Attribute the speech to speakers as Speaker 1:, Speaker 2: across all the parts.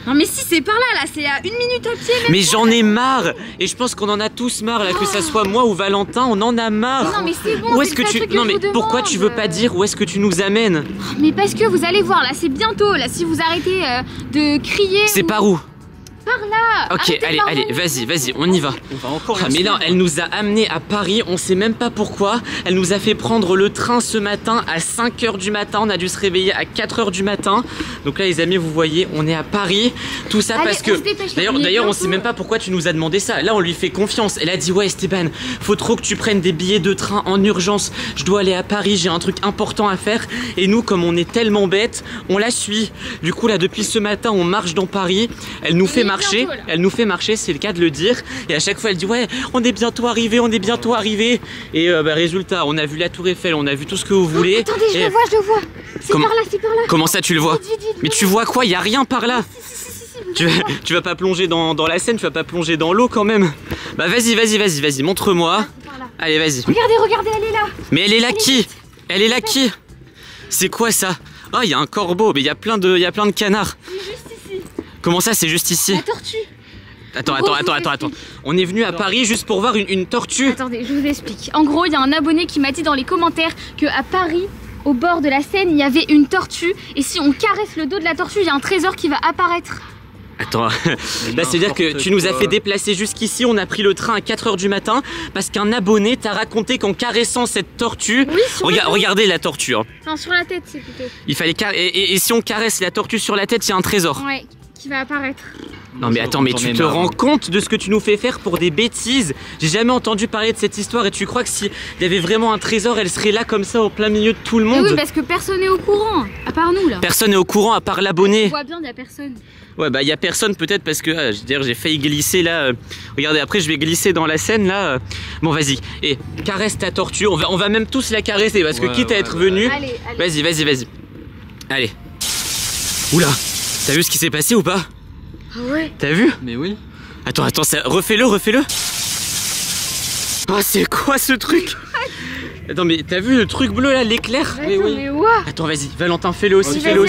Speaker 1: Non mais si, c'est par là, c'est à 1 minute à pied.
Speaker 2: Mais j'en ai marre. Et je pense qu'on en a tous marre là, que ça soit moi ou Valentin, on en a marre.
Speaker 1: Non mais c'est bon.
Speaker 2: Où est-ce que tu... Non mais pourquoi tu veux pas dire où est-ce que tu nous amènes?
Speaker 1: Mais parce que vous allez voir, là c'est bientôt, là si vous arrêtez de crier.
Speaker 2: C'est par où?
Speaker 1: Par là.
Speaker 2: Ok, allez, vas-y, on y va.
Speaker 3: On va encore
Speaker 2: mais là, elle nous a amenés à Paris, on sait même pas pourquoi. Elle nous a fait prendre le train ce matin à 5 h du matin. On a dû se réveiller à 4 h du matin. Donc là, les amis, vous voyez, on est à Paris. Tout ça parce que... D'ailleurs, on sait même pas pourquoi tu nous as demandé ça. Là, on lui fait confiance. Elle a dit, ouais, Esteban, faut trop que tu prennes des billets de train en urgence. Je dois aller à Paris, j'ai un truc important à faire. Et nous, comme on est tellement bêtes, on la suit. Du coup, là, depuis ce matin, on marche dans Paris. Elle nous fait marcher. Elle nous fait marcher, c'est le cas de le dire. Et à chaque fois, elle dit ouais, on est bientôt arrivé, on est bientôt arrivé. Et résultat, on a vu la Tour Eiffel, on a vu tout ce que vous voulez.
Speaker 1: Attendez, je le vois. C'est par là, c'est par là.
Speaker 2: Comment ça, tu le vois?
Speaker 1: Vite,
Speaker 2: mais tu vois quoi? Il y a rien par là. Tu vas pas plonger dans la Seine, tu vas pas plonger dans l'eau quand même. Bah vas-y, montre-moi. Allez, vas-y.
Speaker 1: Regardez, elle est là.
Speaker 2: Mais elle est là qui? Elle est là qui? C'est quoi ça? Oh, il y a un corbeau, mais il y a plein de canards. Comment ça, c'est juste ici?
Speaker 1: La tortue.
Speaker 2: Attends. On est venu à Paris juste pour voir une tortue.
Speaker 1: Attendez, je vous explique. En gros, il y a un abonné qui m'a dit dans les commentaires qu'à Paris, au bord de la Seine, il y avait une tortue. Et si on caresse le dos de la tortue, il y a un trésor qui va apparaître.
Speaker 2: Attends, là c'est-à-dire que tu nous as fait déplacer jusqu'ici, on a pris le train à 4 h du matin parce qu'un abonné t'a raconté qu'en caressant cette tortue... Oui, regardez la tortue. Hein.
Speaker 1: Enfin, sur la tête, c'est plutôt.
Speaker 2: Il fallait et si on caresse la tortue sur la tête, il y a un trésor.
Speaker 1: Ouais, qui va apparaître.
Speaker 2: Non mais attends, mais tu te rends compte de ce que tu nous fais faire pour des bêtises? J'ai jamais entendu parler de cette histoire et tu crois que s'il y avait vraiment un trésor, elle serait là comme ça au plein milieu de tout le monde?
Speaker 1: Mais oui, parce que personne n'est au courant, à part nous là.
Speaker 2: Personne n'est au courant à part l'abonné.
Speaker 1: On voit bien, il n'y a personne.
Speaker 2: Ouais bah il y a personne peut-être parce que d'ailleurs j'ai failli glisser là. Regardez, après je vais glisser dans la Seine là. Bon vas-y, et caresse ta tortue, on va même tous la caresser parce que quitte à être venu. Vas-y. Allez. Oula, t'as vu ce qui s'est passé ou pas?
Speaker 1: Ah ouais.
Speaker 2: T'as vu?
Speaker 3: Mais oui.
Speaker 2: Attends, refais-le. Oh, c'est quoi ce truc? Attends, mais t'as vu le truc bleu là, l'éclair?
Speaker 1: Mais oui.
Speaker 2: Attends, vas-y, Valentin, fais-le aussi,
Speaker 1: Toi.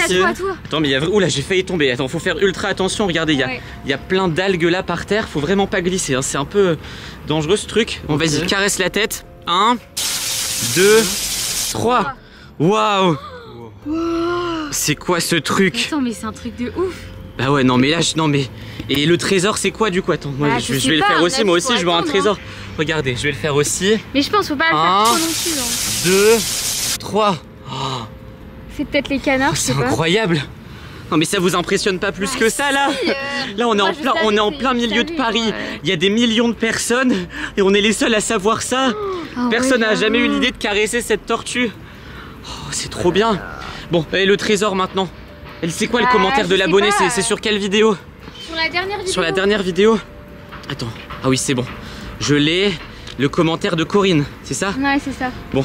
Speaker 2: Attends, mais oula, j'ai failli tomber. Attends, faut faire ultra attention. Regardez, il y a plein d'algues là par terre. Faut vraiment pas glisser, hein. C'est un peu dangereux ce truc. Bon, vas-y, caresse la tête. 1, 2, 3. Waouh! C'est quoi ce truc?
Speaker 1: Attends, mais c'est un truc de ouf.
Speaker 2: Bah ouais, non mais là, Et le trésor, c'est quoi du coup? Attends, moi je vais le faire aussi. Moi aussi, je veux un trésor. Regardez, je vais le faire aussi.
Speaker 1: Mais je pense faut pas le faire trop non plus.
Speaker 2: 2, 3. Oh.
Speaker 1: C'est peut-être les canards,
Speaker 2: c'est incroyable. Non mais ça vous impressionne pas plus que ça là? Là on est en plein milieu de Paris. Il y a des millions de personnes et on est les seuls à savoir ça. Personne n'a jamais eu l'idée de caresser cette tortue. Oh, c'est trop bien. Bon, et le trésor maintenant. C'est quoi le commentaire de l'abonné? C'est sur quelle vidéo?
Speaker 1: Sur la dernière vidéo.
Speaker 2: Sur la dernière vidéo? Attends. Ah oui, c'est bon. Je l'ai. Le commentaire de Corinne, c'est ça?
Speaker 1: Ouais, c'est ça.
Speaker 2: Bon.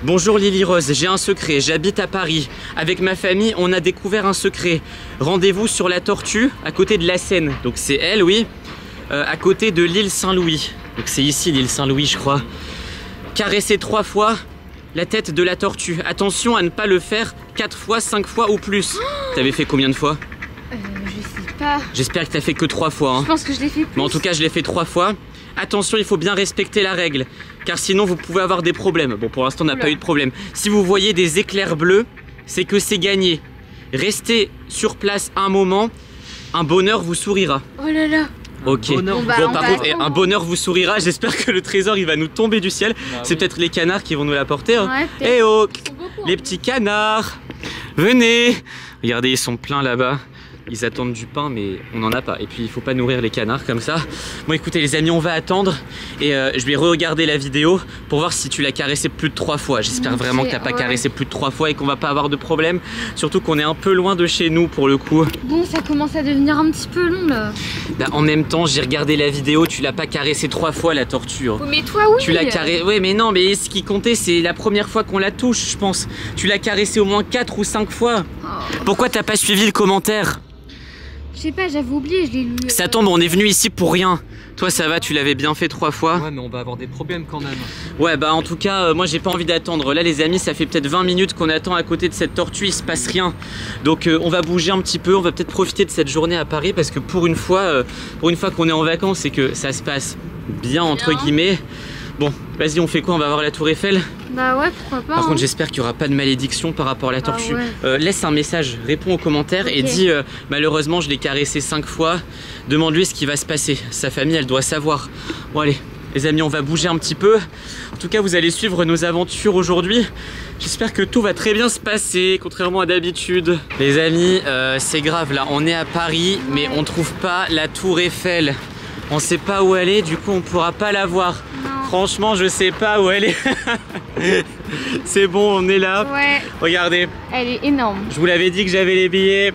Speaker 2: Bonjour Lily Rose, j'ai un secret, j'habite à Paris. Avec ma famille, on a découvert un secret. Rendez-vous sur la Tortue, à côté de la Seine. Donc c'est elle, oui. À côté de l'île Saint-Louis. Donc c'est ici l'île Saint-Louis, je crois. Caressez 3 fois la tête de la tortue. Attention à ne pas le faire 4 fois, 5 fois ou plus. T'avais fait combien de fois?
Speaker 1: Je sais pas.
Speaker 2: J'espère que t'as fait que 3 fois. Hein.
Speaker 1: Je pense que je l'ai fait plus.
Speaker 2: Mais en tout cas, je l'ai fait 3 fois. Attention, il faut bien respecter la règle, car sinon vous pouvez avoir des problèmes. Bon, pour l'instant, on n'a pas eu de problème. Si vous voyez des éclairs bleus, c'est que c'est gagné. Restez sur place un moment, un bonheur vous sourira.
Speaker 1: Oh là là.
Speaker 2: Ok. Bon, par contre, un bonheur vous sourira. J'espère que le trésor, il va nous tomber du ciel. C'est peut-être les canards qui vont nous l'apporter. Hein.
Speaker 1: Ouais,
Speaker 2: oh, les petits canards, venez. Regardez, ils sont pleins là-bas. Ils attendent du pain, mais on n'en a pas. Et puis, il faut pas nourrir les canards comme ça. Bon, écoutez, les amis, on va attendre. Et je vais re-regarder la vidéo pour voir si tu l'as caressé plus de 3 fois. J'espère vraiment que tu n'as pas caressé plus de 3 fois et qu'on va pas avoir de problème. Surtout qu'on est un peu loin de chez nous pour le coup.
Speaker 1: Bon, ça commence à devenir un petit peu long là.
Speaker 2: Bah, en même temps, j'ai regardé la vidéo. Tu l'as pas caressé 3 fois, la tortue. Hein.
Speaker 1: Mais toi, oui.
Speaker 2: Tu l'as caressé. Oui, mais non, mais ce qui comptait, c'est la première fois qu'on la touche, je pense. Tu l'as caressé au moins 4 ou 5 fois. Oh. Pourquoi t'as pas suivi le commentaire?
Speaker 1: Je sais pas, j'avais oublié, je l'ai lu.
Speaker 2: Ça tombe, on est venu ici pour rien. Toi ça va, tu l'avais bien fait 3 fois.
Speaker 3: Ouais mais on va avoir des problèmes quand même.
Speaker 2: Ouais bah en tout cas moi j'ai pas envie d'attendre. Là les amis ça fait peut-être 20 minutes qu'on attend à côté de cette tortue, il se passe rien. Donc on va bouger un petit peu, on va peut-être profiter de cette journée à Paris parce que pour une fois qu'on est en vacances et que ça se passe bien entre guillemets. Bon, vas-y, on fait quoi? On va voir la tour Eiffel?
Speaker 1: Bah ouais, pourquoi pas.
Speaker 2: Par contre, j'espère qu'il n'y aura pas de malédiction par rapport à la tortue.
Speaker 1: Ouais.
Speaker 2: Laisse un message, réponds aux commentaires et dis malheureusement, je l'ai caressé 5 fois. Demande-lui ce qui va se passer. Sa famille, elle doit savoir. Bon, allez, les amis, on va bouger un petit peu. En tout cas, vous allez suivre nos aventures aujourd'hui. J'espère que tout va très bien se passer, contrairement à d'habitude. Les amis, c'est grave là. On est à Paris, mais on trouve pas la tour Eiffel. On sait pas où elle est, du coup on pourra pas la voir. Franchement je sais pas où elle est. C'est bon, on est là.
Speaker 1: Ouais.
Speaker 2: Regardez.
Speaker 1: Elle est énorme.
Speaker 2: Je vous l'avais dit que j'avais les billets.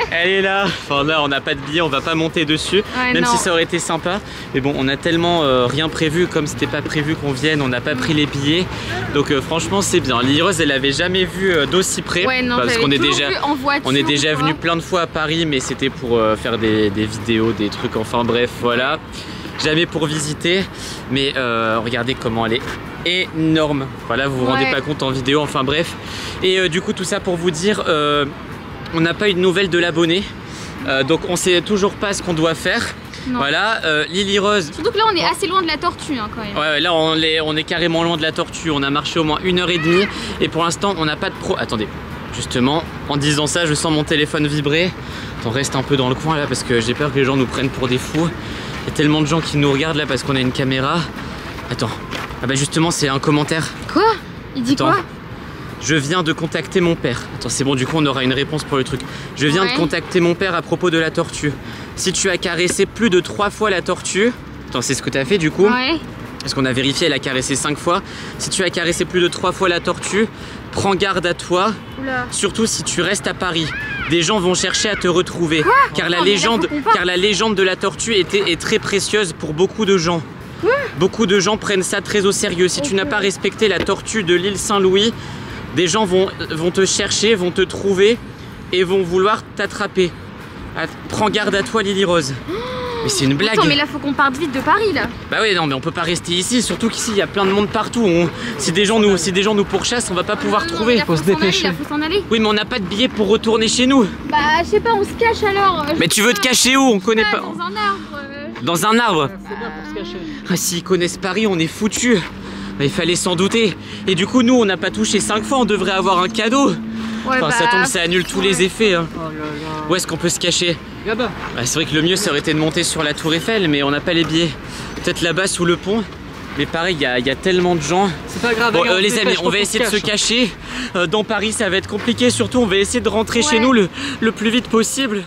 Speaker 2: Elle est là. Enfin là on n'a pas de billets, on va pas monter dessus.
Speaker 1: Ouais,
Speaker 2: même
Speaker 1: non.
Speaker 2: si ça aurait été sympa. Mais bon on a tellement rien prévu, comme c'était pas prévu qu'on vienne, on n'a pas pris les billets. Donc franchement c'est bien. Lily Rose elle avait jamais vu d'aussi près.
Speaker 1: Ouais, non,
Speaker 2: parce qu'on est déjà,
Speaker 1: en voiture,
Speaker 2: on est déjà venu plein de fois à Paris, mais c'était pour faire des vidéos, des trucs, enfin bref voilà. Jamais pour visiter, mais regardez comment elle est énorme. Voilà, vous vous rendez pas compte en vidéo, enfin bref. Et du coup tout ça pour vous dire, on n'a pas eu de nouvelles de l'abonné, donc on sait toujours pas ce qu'on doit faire. Non. Voilà, Lily Rose.
Speaker 1: Surtout que là on est assez loin de la tortue hein, quand même.
Speaker 2: Ouais, là on est carrément loin de la tortue. On a marché au moins 1h30 et pour l'instant on n'a pas de Attendez, justement, en disant ça, je sens mon téléphone vibrer. Attends, reste un peu dans le coin là parce que j'ai peur que les gens nous prennent pour des fous. Il y a tellement de gens qui nous regardent là parce qu'on a une caméra. Attends, ah bah justement c'est un commentaire.
Speaker 1: Quoi? Il dit quoi?
Speaker 2: Je viens de contacter mon père. Attends, c'est bon, du coup on aura une réponse pour le truc. Je viens de contacter mon père à propos de la tortue. Si tu as caressé plus de 3 fois la tortue... Attends, c'est ce que tu as fait du coup?
Speaker 1: Ouais.
Speaker 2: Parce qu'on a vérifié, elle a caressé 5 fois. Si tu as caressé plus de 3 fois la tortue, prends garde à toi. Oula. Surtout si tu restes à Paris. Des gens vont chercher à te retrouver. Car la légende de la tortue est très précieuse pour beaucoup de gens. Beaucoup de gens prennent ça très au sérieux. Si tu n'as pas respecté la tortue de l'île Saint-Louis, des gens vont te chercher, vont te trouver et vont vouloir t'attraper. Prends garde à toi, Lily Rose. Mais c'est une blague.
Speaker 1: Attends, mais là faut qu'on parte vite de Paris là.
Speaker 2: Bah oui, non mais on peut pas rester ici, surtout qu'ici il y a plein de monde partout. Si des gens nous pourchassent, on va pas pouvoir trouver.
Speaker 1: Il faut se dépêcher. Faut s'en aller.
Speaker 2: Oui mais on n'a pas de billet pour retourner chez nous.
Speaker 1: Bah je sais pas, on se cache alors.
Speaker 2: Mais tu veux te cacher où? On connaît pas.
Speaker 1: Dans un arbre.
Speaker 2: Dans un arbre?
Speaker 3: C'est bien pour se cacher.
Speaker 2: Ah, s'ils connaissent Paris, on est foutus. Il fallait s'en douter. Et du coup nous on n'a pas touché 5 fois, on devrait avoir un cadeau.
Speaker 1: Ouais,
Speaker 2: enfin, ça tombe, ça annule tous les effets. Hein.
Speaker 3: Oh là là.
Speaker 2: Où est-ce qu'on peut se cacher?
Speaker 3: Là-bas.
Speaker 2: Bah, c'est vrai que le mieux ça aurait été de monter sur la tour Eiffel, mais on n'a pas les billets. Peut-être là-bas sous le pont. Mais pareil, il y a tellement de gens.
Speaker 3: C'est pas grave.
Speaker 2: Bon,
Speaker 3: regarde,
Speaker 2: les amis, on va essayer de se cacher. Dans Paris, ça va être compliqué. Surtout, on va essayer de rentrer chez nous le plus vite possible.